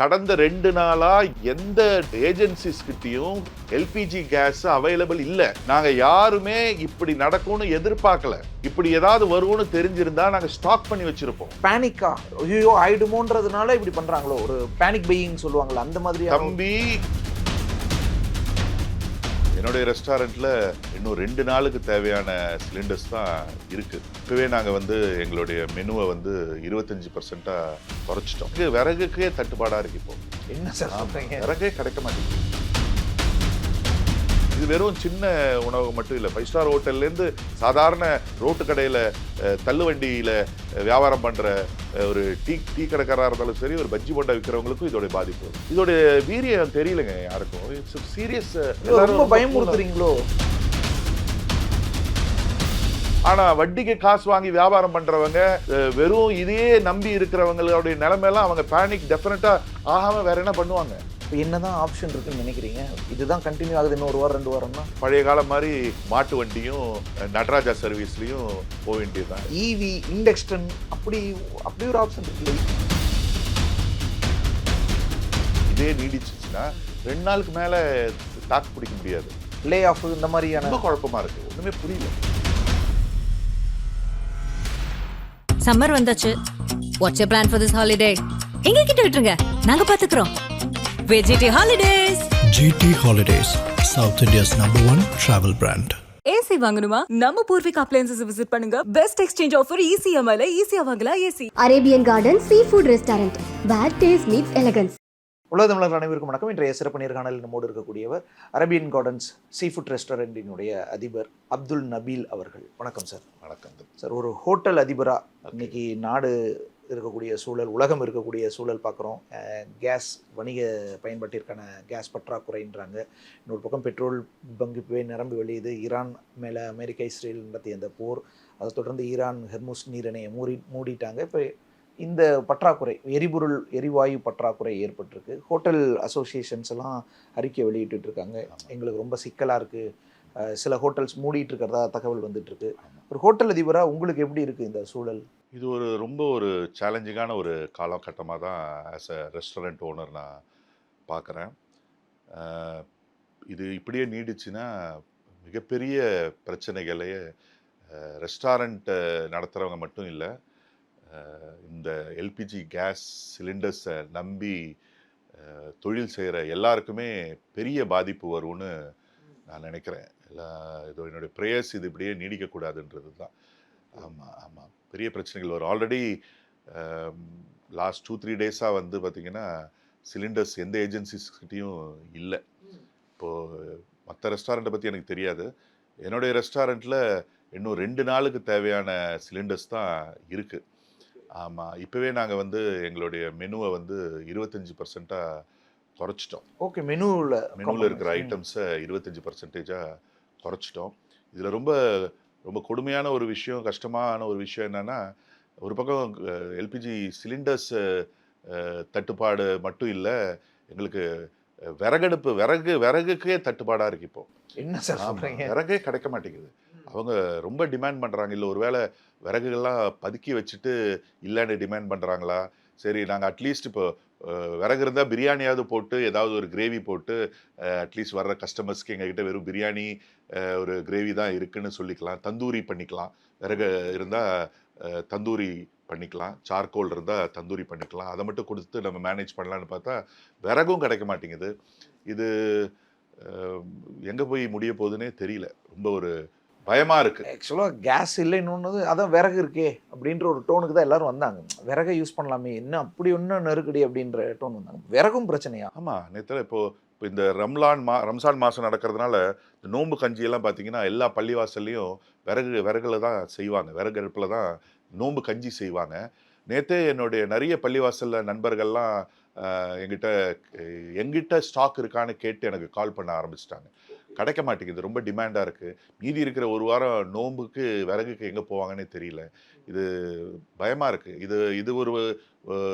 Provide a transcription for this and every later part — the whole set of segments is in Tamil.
கடந்த 2 நாளா எந்த ஏஜென்சிஸ் கிட்டயும் எல்பிஜி கேஸ் அவைலபிள் இல்ல. நாங்க யாருமே இப்படி நடக்கும்னு எதிர்பார்க்கல. இப்படி ஏதாவது வரும்னு தெரிஞ்சிருந்தா நாங்க ஸ்டாக் பண்ணி வச்சிருப்போம். பேனிக்கா ஐயோ ஆயிடுமோன்றதுனால இப்படி பண்றாங்களோ, ஒரு பேனிக் பையிங் சொல்லுவாங்கல்ல அந்த மாதிரி. தம்பி, என்னுடைய ரெஸ்டாரண்ட்ல இன்னும் 2 நாளுக்கு தேவையான சிலிண்டர்ஸ் தான் இருக்கு. இப்பவே நாங்க எங்களுடைய மெனுவை 25% குறைச்சிட்டோம். விறகுக்கே தட்டுப்பாடா இருக்கு. இப்போ என்ன சார் சொல்றீங்க? விறகே கிடைக்க மாட்டேங்குது. இது வெறும் சின்ன உணவு மட்டும் இல்லை. 5 ஸ்டார் ஹோட்டல்லேருந்து சாதாரண ரோட்டு கடையில் தள்ளுவண்டியில் வியாபாரம் பண்ணுற ஒரு டீ கடைக்காராக இருந்தாலும் சரி, ஒரு பஜ்ஜி போண்டா விற்கிறவங்களுக்கும் இதோடைய பாதிப்பு. இதோடைய வீரியம் தெரியலைங்க யாருக்கும். It's serious. ரொம்ப பயமுறுத்துறீங்களோ? ஆனால் வட்டிக்கு காசு வாங்கி வியாபாரம் பண்ணுறவங்க, வெறும் இதையே நம்பி இருக்கிறவங்களுடைய நிலைமையெல்லாம் அவங்க பேனிக் டெஃபினட்டாக ஆகாமல் வேற என்ன பண்ணுவாங்க? இப்போ என்னதான் ஆப்ஷன் இருக்குன்னு நினைக்கிறீங்க? இதுதான் கண்டினியூ ஆகுது இன்னும் 1 வாரம் 2 வாரம்னா? பழைய காலம் மாதிரி மாட்டு வண்டியும் நடராஜா சர்வீஸ்லையும் போக வேண்டியதுதான். ஈவி இண்டக்ஷன் அப்படி ஒரு ஆப்ஷன் இருக்கு. இதே நீடிச்சுன்னா 2 நாளுக்கு மேலே தாக்கு பிடிக்க முடியாது. லே ஆஃப் இந்த மாதிரியான ரொம்ப குழப்பமா இருக்கு. ஒன்றுமே புரியல. சம்மர் வந்தாச்சு. What's your plan for this holiday? எங்க கிட்ட விட்டுருங்க, நாங்க பாத்துக்கிறோம். GT Holidays. GT Holidays, South India's #1 travel brand. AC வாங்கணுமா? நம்ம பூர்விகா அப்ளையன்சஸ் விசிட் பண்ணுங்க. பெஸ்ட் எக்ஸ்சேஞ்ச் ஆஃபர் ECMI ஈஸியா வாங்கலாம். AC Arabian garden seafood restaurant, where taste meets elegance. உலக தமிழர் அனைவருக்கும் வணக்கம். இன்றைய சிறப்பு நேர்காணலில் நம்மோடு இருக்கக்கூடியவர் அரேபியன் கார்டன்ஸ் சீ ஃபுட் ரெஸ்டாரண்டினுடைய அதிபர் அப்துல் நபீல் அவர்கள். வணக்கம் சார். வணக்கம் சார். ஒரு ஹோட்டல் அதிபரா இன்னைக்கு நாடு இருக்கக்கூடிய சூழல், உலகம் இருக்கக்கூடிய சூழல் பார்க்குறோம். கேஸ் வணிக பயன்பாட்டிற்கான கேஸ் பற்றாக்குறைன்றாங்க. இன்னொரு பக்கம் பெட்ரோல் பங்கு போய் நிரம்பி வெளியுது. ஈரான் மேலே அமெரிக்கா இஸ்ரேல் நடத்திய அந்த போர், அதை தொடர்ந்து ஈரான் ஹெர்முஸ் நீரிணையை மூடிட்டாங்க. இப்போ இந்த பற்றாக்குறை, எரிவாயு பற்றாக்குறை ஏற்பட்டிருக்கு. ஹோட்டல் அசோசியேஷன்ஸ் எல்லாம் அறிக்கை வெளியிட்டு இருக்காங்க. எங்களுக்கு ரொம்ப சிக்கலாக இருக்குது, சில ஹோட்டல்ஸ் மூடிட்டு இருக்கிறதா தகவல் வந்துட்டுருக்கு. ஒரு ஹோட்டல் அதிபராக உங்களுக்கு எப்படி இருக்குது இந்த சூழல்? இது ரொம்ப ஒரு சேலஞ்சிங்கான ஒரு காலகட்டமாக தான் ஆஸ் அ ரெஸ்டாரண்ட் ஓனர் நான் பார்க்குறேன். இது இப்படியே நீடிச்சுன்னா மிகப்பெரிய பிரச்சனைகளையே ரெஸ்டாரண்ட் நடத்துகிறவங்க மட்டும் இல்லை, இந்த எல்பிஜி கேஸ் சிலிண்டர்ஸை நம்பி தொழில் செய்கிற எல்லாருக்குமே பெரிய பாதிப்பு வரும்னு நான் நினைக்கிறேன். இதோ என்னுடைய ப்ரேயர்ஸ் இது இப்படியே நீடிக்கக்கூடாதுன்றது தான். ஆமாம், பெரிய பிரச்சனைகள் வரும். ஆல்ரெடி லாஸ்ட் 2-3 டேஸாக பார்த்திங்கன்னா சிலிண்டர்ஸ் எந்த ஏஜென்சிஸ்கிட்டையும் இல்லை. இப்போது மற்ற ரெஸ்டாரண்ட்டை பற்றி எனக்கு தெரியாது. என்னுடைய ரெஸ்டாரண்ட்டில் இன்னும் 2 நாளுக்கு தேவையான சிலிண்டர்ஸ் தான் இருக்குது. ஆமாம், இப்போவே நாங்கள் எங்களுடைய மெனுவை 25% குறைச்சிட்டோம். ஓகே, மெனுவில் இருக்கிற ஐட்டம்ஸை 25% குறைச்சிட்டோம். இதில் ரொம்ப ரொம்ப கொடுமையான ஒரு விஷயம், கஷ்டமான ஒரு விஷயம் என்னென்னா, ஒரு பக்கம் எல்பிஜி சிலிண்டர்ஸ் தட்டுப்பாடு மட்டும் இல்லை, எங்களுக்கு விறகுக்கே தட்டுப்பாடாக இருக்குது. இப்போ என்ன சார் சொல்கிறீங்க? விறகே கிடைக்க மாட்டேங்குது. அவங்க ரொம்ப டிமாண்ட் பண்ணுறாங்க. இல்லை ஒரு வேளை விறகுகள்லாம் பதுக்கி வச்சுட்டு இல்லைன்னு டிமாண்ட் பண்ணுறாங்களா? சரி, நாங்கள் அட்லீஸ்ட் இப்போ விறகு இருந்தால் பிரியாணியாவது போட்டு ஏதாவது ஒரு கிரேவி போட்டு அட்லீஸ்ட் வர்ற கஸ்டமர்ஸ்க்கு எங்ககிட்ட வெறும் பிரியாணி ஒரு கிரேவி தான் இருக்குன்னு சொல்லிக்கலாம். தந்தூரி பண்ணிக்கலாம். விறகு இருந்தால் தந்தூரி பண்ணிக்கலாம். சார்கோல் இருந்தால் தந்தூரி பண்ணிக்கலாம். அதை மட்டும் கொடுத்து நம்ம மேனேஜ் பண்ணலான்னு பார்த்தா விறகும் கிடைக்க மாட்டேங்குது. இது எங்கே போய் முடிய போகுதுன்னே தெரியல. ரொம்ப ஒரு பயமாக இருக்குது. ஆக்சுவலாக கேஸ் இல்லைன்னு அதான் விறகு இருக்கே அப்படின்ற ஒரு டோனுக்கு தான் எல்லாரும் வந்தாங்க. விறகை யூஸ் பண்ணலாமே, என்ன அப்படி ஒன்றும் நெருக்கடி அப்படின்ற டோன் வந்தாங்க. விறகும் பிரச்சனையா? ஆமாம், நேற்று இப்போ இந்த ரம்சான் மாதம் நடக்கிறதுனால இந்த நோன்பு கஞ்சியெல்லாம் பார்த்தீங்கன்னா எல்லா பள்ளிவாசல்லையும் விறகுல தான் செய்வாங்க. விறகு அடுப்பில் தான் நோன்பு கஞ்சி செய்வாங்க. நேற்றே என்னுடைய நிறைய பள்ளிவாசலில் நண்பர்கள்லாம் எங்கிட்ட ஸ்டாக் இருக்கான்னு கேட்டு எனக்கு கால் பண்ண ஆரம்பிச்சிட்டாங்க. கிடைக்க மாட்டேங்குது, ரொம்ப டிமாண்டாக இருக்குது. மீதி இருக்கிற 1 வாரம் நோன்புக்கு விறகுக்கு எங்கே போவாங்கன்னே தெரியல. இது பயமாக இருக்குது.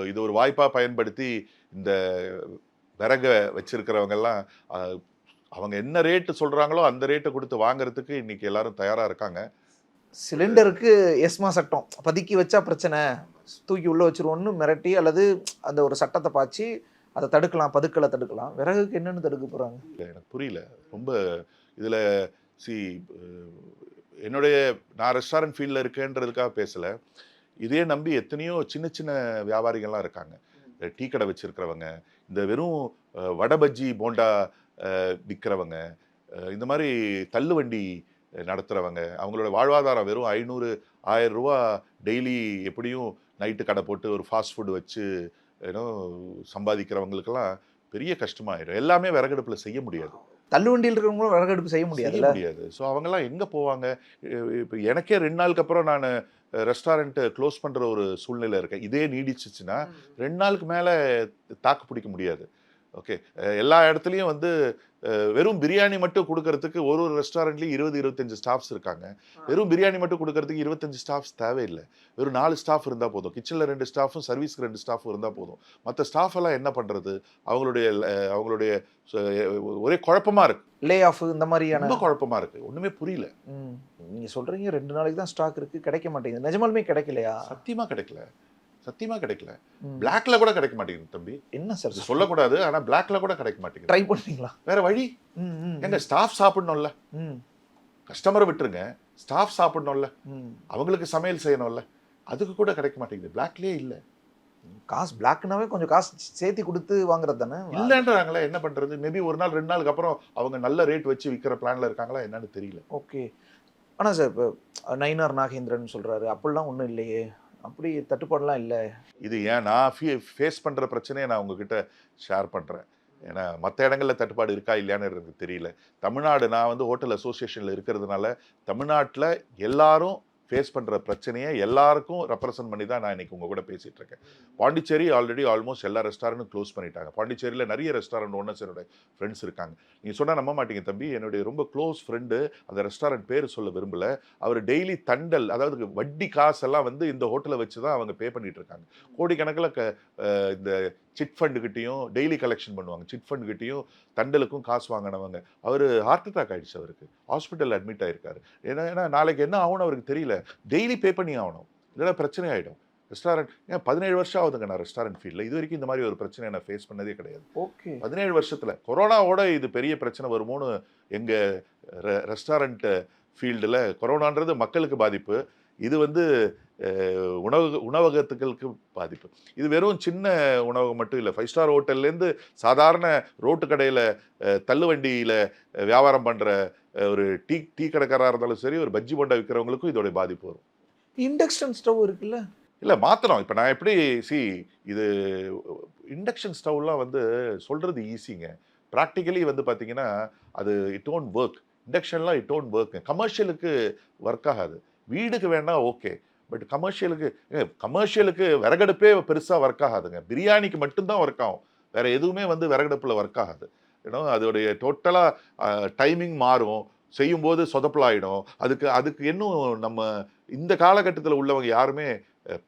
இது ஒரு வாய்ப்பாக பயன்படுத்தி இந்த விறகை வச்சிருக்கிறவங்கெல்லாம் அவங்க என்ன ரேட்டு சொல்கிறாங்களோ அந்த ரேட்டை கொடுத்து வாங்குறதுக்கு இன்றைக்கி எல்லாரும் தயாராக இருக்காங்க. சிலிண்டருக்கு எஸ்மா சட்டம் பதுக்கி வச்சா பிரச்சனை, தூக்கி உள்ளே வச்சுருவோன்னு மிரட்டி அல்லது அந்த ஒரு சட்டத்தை பாய்ச்சி அதை தடுக்கலாம், பதுக்கலை தடுக்கலாம். விறகுக்கு என்னன்னு தடுக்க போகிறாங்க? இல்லை, எனக்கு புரியல. ரொம்ப இதில் சி என்னுடைய நான் ரெஸ்டாரண்ட் ஃபீல்டில் இருக்கேன்றதுக்காக பேசலை. இதே நம்பி எத்தனையோ சின்ன சின்ன வியாபாரிகள்லாம் இருக்காங்க. டீ கடை வச்சுருக்கிறவங்க, இந்த வெறும் வடை பஜ்ஜி போண்டா விற்கிறவங்க, இந்த மாதிரி தள்ளுவண்டி நடத்துகிறவங்க, அவங்களோட வாழ்வாதாரம் வெறும் 500-1000 ரூபா டெய்லி எப்படியும் நைட்டு கடை போட்டு ஒரு ஃபாஸ்ட் ஃபுட் வச்சு ஏன்னோ சம்பாதிக்கிறவங்களுக்கெல்லாம் பெரிய கஷ்டமாயிடும். எல்லாமே விறகடுப்பில் செய்ய முடியாது. தள்ளுவண்டியில் இருக்கிறவங்களும் விறகடுப்பு செய்ய செய்ய முடியாது. ஸோ அவங்கெல்லாம் எங்கே போவாங்க? இப்போ எனக்கே 2 நாளுக்கு அப்புறம் நான் ரெஸ்டாரண்ட்டை க்ளோஸ் பண்ணுற ஒரு சூழ்நிலை இருக்கேன். இதே நீடிச்சிச்சுன்னா 2 நாளுக்கு மேலே தாக்கு பிடிக்க முடியாது. ஓகே, எல்லா இடத்துலையும் வந்து வெறும் பிரியாணி மட்டும் கொடுக்கறதுக்கு ஒரு ரெஸ்டாரண்ட்லேயும் 20-25 ஸ்டாஃப்ஸ் இருக்காங்க. வெறும் பிரியாணி மட்டும் கொடுக்கறதுக்கு 25 ஸ்டாஃப்ஸ் தேவையில்லை. வெறும் 4 ஸ்டாஃப் இருந்தால் போதும். கிச்சனில் 2 ஸ்டாஃபும் சர்வீஸ்க்கு 2 ஸ்டாஃபும் இருந்தால் போதும். மற்ற ஸ்டாஃப் எல்லாம் என்ன பண்ணுறது? அவங்களுடைய ஒரே குழப்பமாக இருக்குது. லே ஆஃப் இந்த மாதிரியான ரொம்ப குழப்பமாக இருக்குது. ஒன்றுமே புரியல. நீங்கள் சொல்கிறீங்க 2 நாளைக்கு தான் ஸ்டாக் இருக்குது, கிடைக்க மாட்டேங்குது. நிஜமாலுமே கிடைக்கலையா? சத்தியமாக கிடைக்கல. பிளாக்ல கூட கிடைக்க மாட்டேங்குது தம்பி. என்ன சார் சொல்லக்கூடாது, ஆனா பிளாக்ல கூட கிடைக்க மாட்டேங்குது. ட்ரை பண்ணீங்களா? வேற வழி எங்க? ஸ்டாஃப் சாப்பிடணும்ல, கஸ்டமரை விட்டுருங்க, ஸ்டாஃப் சாப்பிடணும்ல, அவங்களுக்கு சமையல் செய்யணும்ல, அதுக்கு கூட கிடைக்க மாட்டேங்குது. பிளாக்லயே இல்ல. காசு பிளாக்னாவே கொஞ்சம் காசு சேர்த்து கொடுத்து வாங்குறது தானே. இல்லைன்றாங்களே, என்ன பண்றது? மேபி ஒரு நாள் 2 நாளுக்கு அப்புறம் அவங்க நல்ல ரேட் வச்சு விற்கிற பிளான்ல இருக்காங்களா என்னன்னு தெரியல. ஓகே, ஆனால் சார் இப்போ நயினார் நாகேந்திரன் சொல்றாரு அப்படிலாம் ஒன்றும் இல்லையே, அப்படி தட்டுப்பாடுலாம் இல்லை. இது ஏன் நான் ஃபேஸ் பண்ணுற பிரச்சனையை நான் உங்ககிட்ட ஷேர் பண்ணுறேன். ஏன்னா மற்ற இடங்களில் தட்டுப்பாடு இருக்கா இல்லையான்னு எனக்கு தெரியல. தமிழ்நாடு, நான் வந்து ஹோட்டல் அசோசியேஷனில் இருக்கிறதுனால தமிழ்நாட்டில் எல்லாரும் ஃபேஸ் பண்ணுற பிரச்சனையை எல்லாருக்கும் ரெப்ரசன்ட் பண்ணி தான் நான் இன்றைக்கி உங்கள் கூட பேசிகிட்டு இருக்கேன். பாண்டிச்சேரி ஆல்ரெடி ஆல்மோஸ்ட் எல்லா ரெஸ்டாரண்ட்டும் க்ளோஸ் பண்ணிட்டாங்க. பாண்டிச்சேரியில் நிறைய ரெஸ்டாரண்ட் ஓனர்ஸ் என்னோட ஃப்ரெண்ட்ஸ் இருக்காங்க. நீங்கள் சொன்னால் நம்ப மாட்டீங்க தம்பி, என்னுடைய ரொம்ப க்ளோஸ் ஃப்ரெண்டு, அந்த ரெஸ்டாரண்ட் பேர் சொல்ல விரும்பலை, அவர் டெய்லி தண்டல், அதாவது வட்டி காசெல்லாம் வந்து இந்த ஹோட்டலை வச்சு தான் அவங்க பே பண்ணிகிட்டு இருக்காங்க. கோடிக்கணக்கில் இந்த சிட் ஃபண்டுக்கிட்டையும் டெய்லி கலெக்ஷன் பண்ணுவாங்க. சிட் ஃபண்டுக்கிட்டையும் தண்டலுக்கும் காசு வாங்கினவங்க. அவர் ஹார்ட் அட்டாக் ஆகிடுச்சு, அவருக்கு ஹாஸ்பிட்டலில் அட்மிட் ஆகிருக்காரு. ஏன்னா நாளைக்கு என்ன ஆகும்னு அவருக்கு தெரியல. டெய்லி பே பண்ணி ஆகணும், இல்லைன்னா பிரச்சனை ஆகிடும். ரெஸ்டாரண்ட் ஏன் 17 வருஷம் ஆகுதுங்க நான் ரெஸ்டாரண்ட் ஃபீல்டில். இது வரைக்கும் இந்த மாதிரி ஒரு பிரச்சனை நான் ஃபேஸ் பண்ணதே கிடையாது. ஓகே, 17 வருஷத்தில் கொரோனாவோட இது பெரிய பிரச்சனை வருமோன்னு எங்கள் ரெஸ்டாரண்ட் ஃபீல்டில். கொரோனான்றது மக்களுக்கு பாதிப்பு, இது வந்து உணவகத்துக்களுக்கு பாதிப்பு. இது வெறும் சின்ன உணவகம் மட்டும் இல்லை. 5 ஸ்டார் ஹோட்டல்லேருந்து சாதாரண ரோட்டு கடையில் தள்ளுவண்டியில் வியாபாரம் பண்ணுற ஒரு டீ கடைக்காராக இருந்தாலும் சரி, ஒரு பஜ்ஜி போண்டா விற்கிறவங்களுக்கும் இதோடைய பாதிப்பு வரும். இண்டக்ஷன் ஸ்டவ் இருக்குல்ல, இல்லை மாற்றணும். இப்போ நான் எப்படி இது இண்டக்ஷன் ஸ்டவ்லாம் வந்து சொல்கிறது ஈஸிங்க. ப்ராக்டிக்கலி வந்து பார்த்தீங்கன்னா அது இட் ஓன்ட் ஒர்க். இண்டக்ஷன்லாம் இட் ஓன்ட் ஒர்க். கமர்ஷியலுக்கு ஒர்க் ஆகாது. வீடுக்கு வேணா ஓகே, பட் கமர்ஷியலுக்கு விறகடுப்பே பெருசாக ஒர்க் ஆகாதுங்க. பிரியாணிக்கு மட்டும்தான் ஒர்க் ஆகும், வேற எதுவுமே வந்து விறகடுப்பில் ஒர்க் ஆகாது. ஏன்னா அதோடைய டோட்டலாக டைமிங் மாறும், செய்யும்போது சொதப்பலாயிடும். அதுக்கு இன்னும் நம்ம இந்த காலகட்டத்தில் உள்ளவங்க யாருமே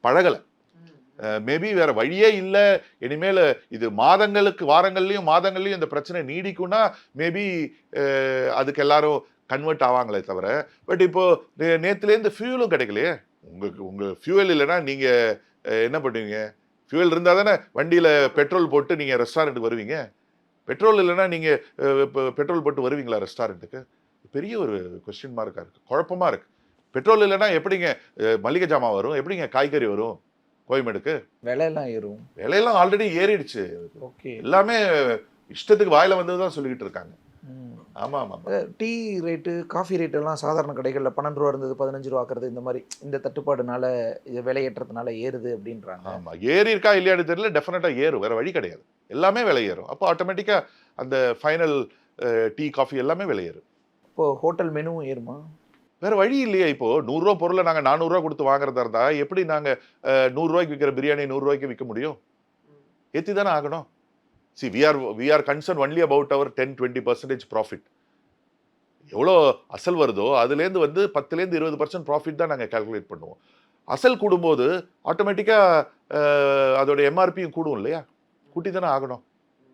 பழகலை. மேபி வேற வழியே இல்லை. இனிமேல் இது வாரங்கள்லையும் இந்த பிரச்சனை நீடிக்கும்னா மேபி அதுக்கு எல்லாரும் கன்வெர்ட் ஆவாங்களே தவிர, பட் இப்போ நேற்றுலேருந்து ஃபியூலும் கிடைக்கலையே. உங்கள் ஃபியூவல் இல்லைன்னா நீங்கள் என்ன பண்ணுவீங்க? ஃபியூவல் இருந்தால் தானே வண்டியில் பெட்ரோல் போட்டு நீங்கள் ரெஸ்டாரண்ட்டுக்கு வருவீங்க. பெட்ரோல் இல்லைன்னா நீங்கள் இப்போ பெட்ரோல் போட்டு வருவீங்களா ரெஸ்டாரண்ட்டுக்கு? பெரிய ஒரு கொஸ்டின் மார்க்காக இருக்குது, குழப்பமாக இருக்குது. பெட்ரோல் இல்லைன்னா எப்படிங்க மளிகை ஜாமான் வரும்? எப்படிங்க காய்கறி வரும் கோயம்பேடுக்கு? விலையெல்லாம் ஏறும். விலையெல்லாம் ஆல்ரெடி ஏறிடுச்சு. ஓகே, எல்லாமே இஷ்டத்துக்கு வாயில வந்து தான் சொல்லிக்கிட்டு இருக்காங்க. ஆமாம் ஆமாம். டீ ரேட்டு, காஃபி ரேட்டெல்லாம் சாதாரண கடைகளில் 12 ரூபா இருந்தது 15 ரூபா ஆக்குறது, இந்த மாதிரி இந்த தட்டுப்பாடுனால, இது விலையேற்றத்தினால ஏறுது அப்படின்றாங்க. ஆமாம், ஏறி இருக்கா இல்லையான்னு தெரியல, டெஃபினட்டாக ஏறும், வேறு வழி கிடையாது. எல்லாமே விலை ஏறும். அப்போ ஆட்டோமேட்டிக்காக அந்த ஃபைனல் டீ காஃபி எல்லாமே விலை ஏறும். இப்போது ஹோட்டல் மெனுவும் ஏறுமா? வேறு வழி இல்லையா? இப்போது 100 ரூபா பொருளை நாங்கள் 400 ரூபா கொடுத்து வாங்குறதா இருந்தால் எப்படி நாங்கள் 100 ரூபாய்க்கு விற்கிற பிரியாணி 100 ரூபாய்க்கு விற்க முடியும்? ஏற்றி தானே ஆகணும். we are concerned only about our 10-20% profit. எவ்வளோ அசல் வருதோ அதுலேருந்து வந்து 10-20% ப்ராஃபிட் தான் நாங்கள் கால்குலேட் பண்ணுவோம். அசல் கூடும்போது ஆட்டோமேட்டிக்காக அதோட எம்ஆர்பியும் கூடும் இல்லையா? கூட்டி தானே ஆகணும்,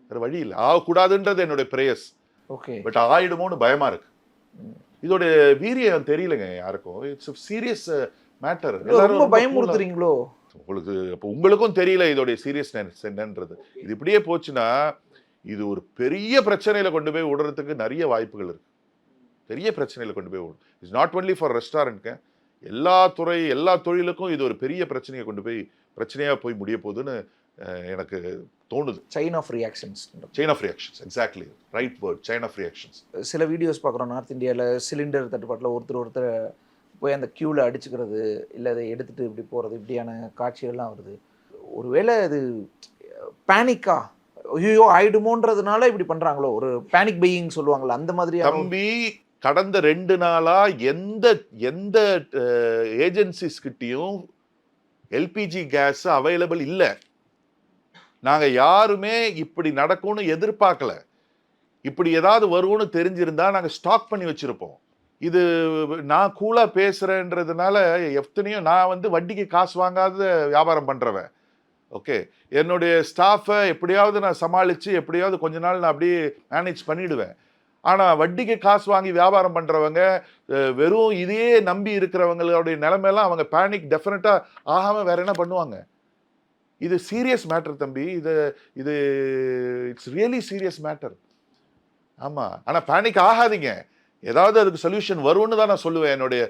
வேறு வழி இல்லை. ஆகக்கூடாதுன்றது என்னுடைய பிரேயஸ். ஓகே, பட் ஆயிடுமோன்னு பயமாக இருக்கு. இதோட வீரியம் தெரியலங்க யாருக்கும். It's serious matter. ரொம்ப பயமுறுத்துறீங்களோ? உங்களுக்கு அப்போ உங்களுக்கும் தெரியல இதோடைய சீரியஸ்னஸ் என்னன்றது. இது இப்படியே போச்சுன்னா இது ஒரு பெரிய பிரச்சனையில கொண்டு போய் விடுறதுக்கு நிறைய வாய்ப்புகள் இருக்கு. பெரிய பிரச்சனையில கொண்டு போய் விடும். இட்ஸ் நாட் ஒன்லி ஃபார் ரெஸ்டாரண்ட்க்கு, எல்லா தொழிலுக்கும் இது ஒரு பெரிய பிரச்சனையா போய் முடிய போகுதுன்னு எனக்கு தோணுது. Chain of reactions. Exactly right word, chain of reactions. சில வீடியோஸ் பார்க்குறோம் நார்த் இந்தியாவில் சிலிண்டர் தட்டுப்பாட்டில் ஒருத்தர் போய் அந்த க்யூவில் அடிச்சுக்கிறது, இல்லை அதை எடுத்துகிட்டு இப்படி போகிறது, இப்படியான காட்சிகள்லாம் வருது. ஒருவேளை அது பேனிக்கா, ஐயோ ஆயிடுமோன்றதுனால இப்படி பண்ணுறாங்களோ, ஒரு பேனிக் பையிங் சொல்லுவாங்களா, அந்த மாதிரி. தம்பி, கடந்த 2 நாளா எந்த ஏஜென்சிஸ் கிட்டையும் எல்பிஜி கேஸ் அவைலபிள் இல்லை. நாங்க யாருமே இப்படி நடக்கும்னு எதிர்பார்க்கல. இப்படி ஏதாவது வரும்னு தெரிஞ்சிருந்தா நாங்க ஸ்டாக் பண்ணி வச்சிருப்போம். இது நான் கூலா பேசுறேன்றதுனால எத்தனையோ, நான் வட்டிக்கு காசு வாங்காத வியாபாரம் பண்றவன். ஓகே, என்னுடைய ஸ்டாஃபை எப்படியாவது நான் சமாளித்து எப்படியாவது கொஞ்ச நாள் நான் அப்படியே மேனேஜ் பண்ணிவிடுவேன். ஆனால் வட்டிக்கு காசு வாங்கி வியாபாரம் பண்ணுறவங்க, வெறும் இதையே நம்பி இருக்கிறவங்களுடைய நிலைமையெல்லாம் அவங்க பேனிக் டெஃபினட்டாக ஆகாமல் வேறு என்ன பண்ணுவாங்க? இது சீரியஸ் மேட்டர் தம்பி. இது இட்ஸ் ரியலி சீரியஸ் மேட்டர். ஆமாம், ஆனால் பேனிக் ஆகாதீங்க. ஏதாவது அதுக்கு சொல்யூஷன் வரும்னு தான் நான் சொல்லுவேன். என்னுடைய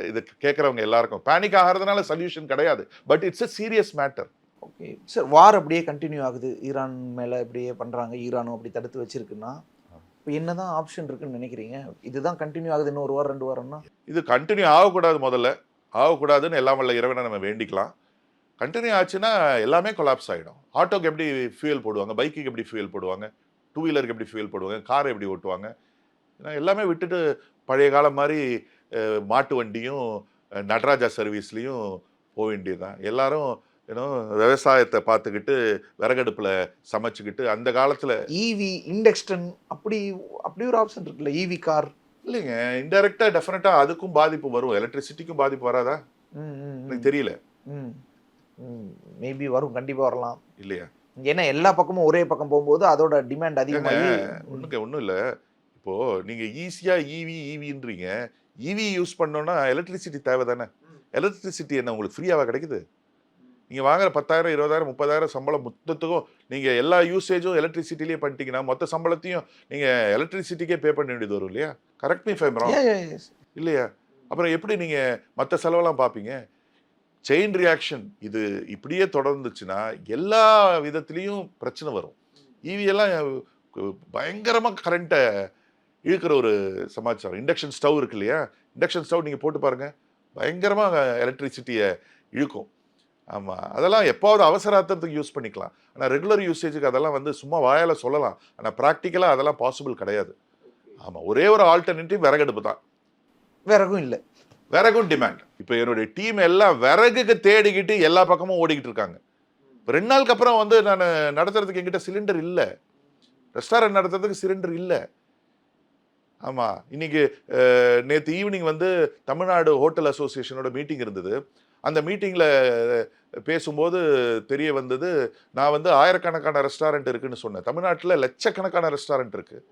இது கேட்குறவங்க எல்லாருக்கும் பேனிக் ஆகிறதுனால சொல்யூஷன் கிடையாது. But it's a serious matter. Okay sir, war அப்படியே கண்டினியூ ஆகுது. ஈரான் மேலே இப்படியே பண்ணுறாங்க, ஈரானும் அப்படி தடுத்து வச்சிருக்குன்னா இப்போ என்னதான் ஆப்ஷன் இருக்குன்னு நினைக்கிறீங்க? இதுதான் கண்டினியூ ஆகுது இன்னும் 1 வாரம் 2 வாரம்னா? இது கண்டினியூ ஆகக்கூடாது. முதல்ல ஆகக்கூடாதுன்னு எல்லாம் வல்ல இறைவனை நம்ம வேண்டிக்கலாம். கண்டினியூ ஆச்சுன்னா எல்லாமே கொலாப்ஸ் ஆகிடும். ஆட்டோக்கு எப்படி ஃபியூயல் போடுவாங்க, பைக்குக்கு எப்படி ஃபியூயல் போடுவாங்க, 2 வீலருக்கு எப்படி ஃபியூயல் போடுவாங்க, காரை எப்படி ஓட்டுவாங்க, எல்லாமே விட்டுட்டு பழைய காலம் மாதிரி மாட்டு வண்டியும் நடராஜா சர்வீஸ்லேயும் போக வேண்டியது தான். எல்லாரும் விவசாயத்தை பார்த்துக்கிட்டு விறகடுப்பில் சமைச்சுக்கிட்டு அந்த காலத்தில் ஈவி இண்டக்ஷன் அப்படி ஒரு ஆப்ஷன் இருக்குல்ல, ஈவி கார். இல்லைங்க, இன்டெரக்டாக டெஃபினட்டாக அதுக்கும் பாதிப்பு வரும். எலக்ட்ரிசிட்டிக்கும் பாதிப்பு வராதா? எனக்கு தெரியல. மேபி வரும், கண்டிப்பாக வரலாம் இல்லையா? ஏன்னா எல்லா பக்கமும் ஒரே பக்கம் போகும்போது அதோட டிமாண்ட் அதிகமாக. ஒன்றும் இல்லை. இப்போது நீங்கள் ஈஸியாக ஈவின்றீங்க. ஈவி யூஸ் பண்ணோன்னா எலக்ட்ரிசிட்டி தேவை தானே. எலக்ட்ரிசிட்டி என்ன உங்களுக்கு ஃப்ரீயாக கிடைக்குது? நீங்கள் வாங்குற 10,000 20,000 30,000 சம்பளம் மொத்தத்துக்கும் நீங்கள் எல்லா யூசேஜும் எலக்ட்ரிசிட்டிலேயே பண்ணிட்டீங்கன்னா மொத்த சம்பளத்தையும் நீங்கள் எலக்ட்ரிசிட்டிக்கே பே பண்ண வேண்டியது வரும் இல்லையா? Correct me if I am wrong இல்லையா? அப்புறம் எப்படி நீங்கள் மற்ற செலவெல்லாம் பார்ப்பீங்க? செயின் ரியாக்ஷன் இது இப்படியே தொடர்ந்துச்சுன்னா எல்லா விதத்துலேயும் பிரச்சனை வரும். ஈவியெல்லாம் பயங்கரமாக கரண்ட்டை இழுக்கிற ஒரு சமாச்சாரம். இண்டக்ஷன் ஸ்டவ் இருக்கு இல்லையா? இண்டக்ஷன் ஸ்டவ் நீங்கள் போட்டு பாருங்கள், பயங்கரமாக எலக்ட்ரிசிட்டியை இழுக்கும். ஆமாம், அதெல்லாம் எப்பாவது அவசரத்துக்கு யூஸ் பண்ணிக்கலாம். ஆனால் ரெகுலர் யூசேஜுக்கு அதெல்லாம் சும்மா வாயால் சொல்லலாம். ஆனால் ப்ராக்டிக்கலாக அதெல்லாம் பாசிபிள் கிடையாது. ஆமாம், ஒரே ஒரு ஆல்டர்னேட்டிவ் விறகடுப்பு தான். விறகும் இல்லை, விறகும் டிமாண்ட். இப்போ என்னுடைய டீம் எல்லாம் விறகுக்கு தேடிக்கிட்டு எல்லா பக்கமும் ஓடிக்கிட்டு இருக்காங்க. இப்போ 2 நாளுக்கு அப்புறம் நான் நடத்துறதுக்கு என்கிட்ட சிலிண்டர் இல்லை. ரெஸ்டாரண்ட் நடத்துறதுக்கு சிலிண்டர் இல்லை. ஆமாம், இன்னைக்கு நேற்று ஈவினிங் தமிழ்நாடு ஹோட்டல் அசோசியேஷனோட மீட்டிங் இருந்தது. அந்த மீட்டிங்கில் பேசும்போது தெரிய வந்தது, நான் ஆயிரக்கணக்கான ரெஸ்டாரண்ட் இருக்குன்னு சொன்னேன். தமிழ்நாட்டில் லட்சக்கணக்கான ரெஸ்டாரண்ட் இருக்குது.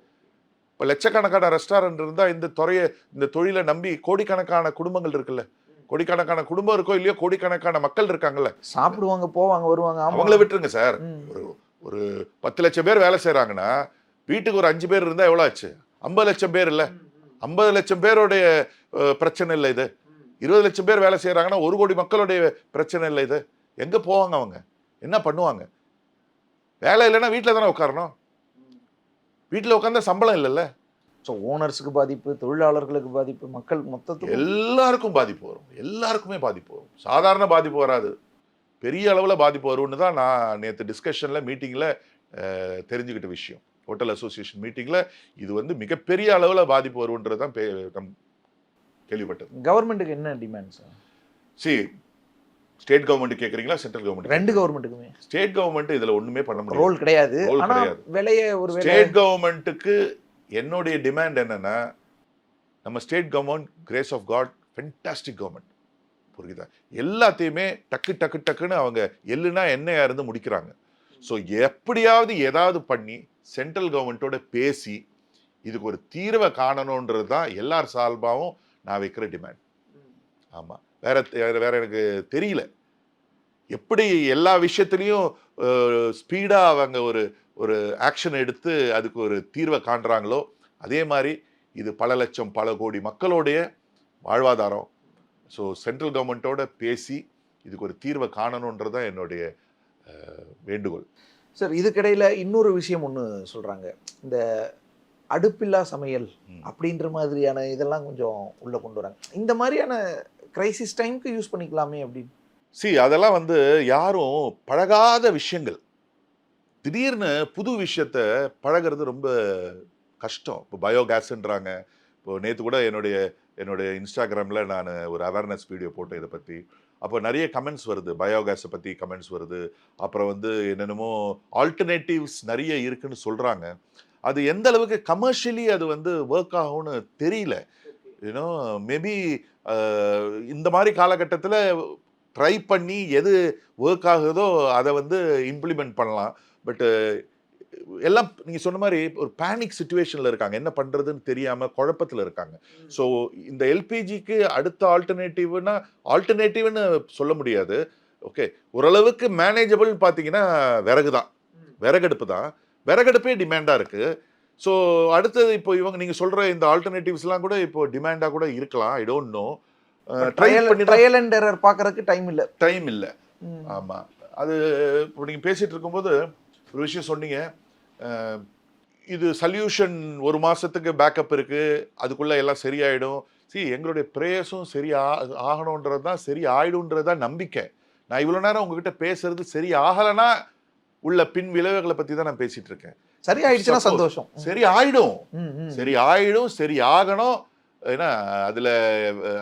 இப்போ லட்சக்கணக்கான ரெஸ்டாரண்ட் இருந்தால் இந்த தொழிலை நம்பி கோடிக்கணக்கான குடும்பங்கள் இருக்குல்ல. கோடிக்கணக்கான குடும்பம் இருக்கோ இல்லையோ, கோடிக்கணக்கான மக்கள் இருக்காங்கல்ல. சாப்பிடுவாங்க, போவாங்க, வருவாங்க. அவங்கள விட்டுருங்க சார். ஒரு 10 லட்சம் பேர் வேலை செய்கிறாங்கன்னா வீட்டுக்கு ஒரு 5 பேர் இருந்தால் எவ்வளோ ஆச்சு? 50 லட்சம் பேர் இல்லை? 50 லட்சம் பேருடைய பிரச்சனை இல்லை இது. 20 லட்சம் பேர் வேலை செய்கிறாங்கன்னா 1 கோடி மக்களுடைய பிரச்சனை இல்லை இது. எங்கே போவாங்க? அவங்க என்ன பண்ணுவாங்க? வேலை இல்லைன்னா வீட்டில் தானே உட்காரணும். வீட்டில் உட்காந்தா சம்பளம் இல்லைல்ல. ஸோ ஓனர்ஸுக்கு பாதிப்பு, தொழிலாளர்களுக்கு பாதிப்பு, மக்கள் மொத்தத்துக்கு எல்லாருக்கும் பாதிப்பு வரும். எல்லாருக்குமே பாதிப்பு வரும். சாதாரண பாதிப்பு வராது, பெரிய அளவில் பாதிப்பு வரும்னு தான் நான் நேற்று டிஸ்கஷனில் மீட்டிங்கில் தெரிஞ்சுக்கிட்ட விஷயம். ஹோட்டல் அசோசியேஷன் மீட்டிங்கில் இது மிகப்பெரிய அளவில் பாதிப்பு வரும்ன்றது தான் கேள்விப்பட்டது. கவர்மெண்ட்டுக்கு என்ன டிமாண்ட் சார்? ஸ்டேட் கவர்மெண்ட் கேட்குறீங்களா, சென்ட்ரல் கவர்மெண்ட்? 2 கவர்மெண்ட்டுக்குமே. ஸ்டேட் கவர்மெண்ட் இதில் ஒன்றுமே பண்ண முடியாது, ரோல் கிடையாது. விலையை ஒரு ஸ்டேட் கவர்மெண்ட்டுக்கு என்னுடைய டிமாண்ட் என்னன்னா, நம்ம state government grace of God fantastic government, புரியுதா? எல்லாத்தையுமே டக்குன்னு அவங்க எள்ளுனா எண்ணெயா இருந்து முடிக்கிறாங்க. ஸோ எப்படியாவது ஏதாவது பண்ணி சென்ட்ரல் கவர்மெண்ட்டோட பேசி இதுக்கு ஒரு தீர்வை காணணுன்றது தான் எல்லார் சார்பாகவும் நான் வைக்கிற டிமாண்ட். ஆமாம், வேற எனக்கு தெரியல. எப்படி எல்லா விஷயத்துலையும் ஸ்பீடா அவங்க ஒரு ஒரு ஆக்ஷன் எடுத்து அதுக்கு ஒரு தீர்வை காண்றாங்களோ அதே மாதிரி இது பல லட்சம் பல கோடி மக்களுடைய வாழ்வாதாரம். ஸோ சென்ட்ரல் கவர்மெண்ட்டோட பேசி இதுக்கு ஒரு தீர்வை காணணுன்றதான் என்னுடைய வேண்டுகோள். சார் இதுக்கிடையில் இன்னொரு விஷயம் ஒன்று சொல்கிறாங்க, இந்த அடுப்பில்லா சமையல் அப்படின்ற மாதிரியான இதெல்லாம் கொஞ்சம் உள்ளே கொண்டு வராங்க. இந்த மாதிரியான கிரைசிஸ் டைமுக்கு யூஸ் பண்ணிக்கலாமே அப்படின்னு. அதெல்லாம் வந்து யாரும் பழகாத விஷயங்கள். திடீர்னு புது விஷயத்த பழகிறது ரொம்ப கஷ்டம். இப்போ பயோகேஸ்ன்றாங்க. இப்போ நேற்று கூட என்னுடைய இன்ஸ்டாகிராமில் நான் ஒரு அவேர்னஸ் வீடியோ போட்டேன் இதை பற்றி. அப்போ நிறைய கமெண்ட்ஸ் வருது, பயோகேஸை பற்றி கமெண்ட்ஸ் வருது. அப்புறம் வந்து என்னென்னமோ ஆல்டர்னேட்டிவ்ஸ் நிறைய இருக்குன்னு சொல்கிறாங்க. அது எந்த அளவுக்கு கமர்ஷியலி அது வந்து ஒர்க் ஆகும்னு தெரியல. யூனோ மேபி இந்த மாதிரி காலகட்டத்தில் ட்ரை பண்ணி எது ஒர்க் ஆகுதோ அதை வந்து இம்ப்ளிமெண்ட் பண்ணலாம். பட்டு எல்லாம் நீங்கள் சொன்ன மாதிரி ஒரு பேனிக் சுச்சுவேஷனில் இருக்காங்க, என்ன பண்ணுறதுன்னு தெரியாமல் குழப்பத்தில் இருக்காங்க. ஸோ இந்த எல்பிஜிக்கு அடுத்த ஆல்டர்னேட்டிவ்னு சொல்ல முடியாது. ஓகே, ஓரளவுக்கு மேனேஜபிள் பார்த்தீங்கன்னா விறகடுப்பு தான். விறகடுப்பே டிமாண்டாக இருக்குது. ஸோ அடுத்தது இப்போ நீங்கள் சொல்கிற இந்த ஆல்டர்னேட்டிவ்ஸ்லாம் கூட இப்போ டிமாண்டாக கூட இருக்கலாம். I don't know. Trial and error பார்க்கறதுக்கு டைம் இல்லை. ஆமாம், அது இப்போ நீங்கள் பேசிகிட்டு இருக்கும்போது ஒரு விஷயம் சொன்னீங்க, இது சொல்யூஷன் 1 மாதத்துக்கு பேக்கப் இருக்குது, அதுக்குள்ளே எல்லாம் சரியாயிடும். எங்களுடைய ப்ரேயர்ஸும் சரி ஆகணுன்றது தான், சரி ஆயிடும்ன்றது தான் நம்பிக்கை. நான் இவ்வளோ நேரம் உங்ககிட்ட பேசுறது சரி ஆகலைன்னா உள்ள பின் விளைவுகளை பற்றி தான் நான் பேசிகிட்டு இருக்கேன். சரி ஆயிடுச்சுன்னா சந்தோஷம். சரி ஆயிடும், சரி ஆகணும். ஏன்னா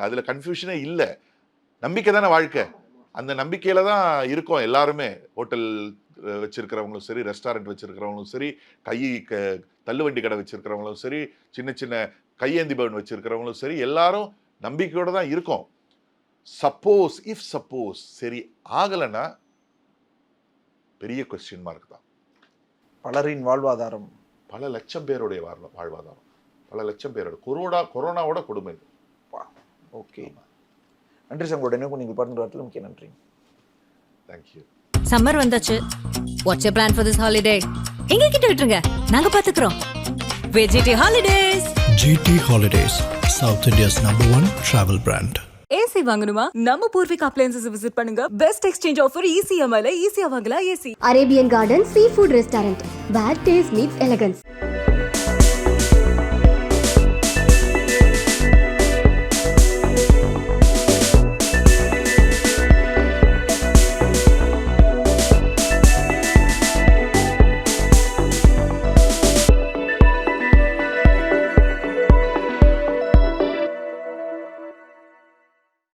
அதில் கன்ஃபியூஷனே இல்லை. நம்பிக்கை தானே வாழ்க்கை. அந்த நம்பிக்கையில் தான் இருக்கோம் எல்லாருமே. ஹோட்டல் வச்சிருக்கிறவங்களும் சரி, ரெஸ்டாரண்ட் வச்சிருக்கிறவங்களும் சரி, தள்ளுவண்டி கடை வச்சிருக்கிறவங்களும் சரி, சின்ன சின்ன கையேந்தி பவன் வச்சிருக்கிறவங்களும் சரி, எல்லாரும் நம்பிக்கையோட தான் இருக்கோம். சப்போஸ் சரி ஆகலைன்னா பெரிய கொஸ்டின் மார்க் தான். பலரின் வாழ்வாதாரம், பல லட்சம் பேருடைய வாழ்வாதாரம், பல லட்சம் பேரோட கொரோனாவோட கொடுமை. ஓகே, நன்றி சார். உங்களோட என்ன நீங்கள் பார்த்து வரத்துல முக்கிய நன்றி. தேங்க்யூ. சம்மர் வந்தாச்சு. What's your plan for this holiday? எங்க கிட்ட விட்டுருங்க, நாங்க பாத்துக்கிறோம். VGT holidays. GT Holidays, South India's #1 travel brand. AC வாங்கணுமா? நம்ம பூர்விகா அப்ளையன்சஸ் விசிட் பண்ணுங்க. பெஸ்ட் எக்ஸ்சேஞ்ச் ஆஃபர் ECMI ல ஈஸியா வாங்கலாம். AC Arabian Garden Seafood Restaurant, where taste meets elegance.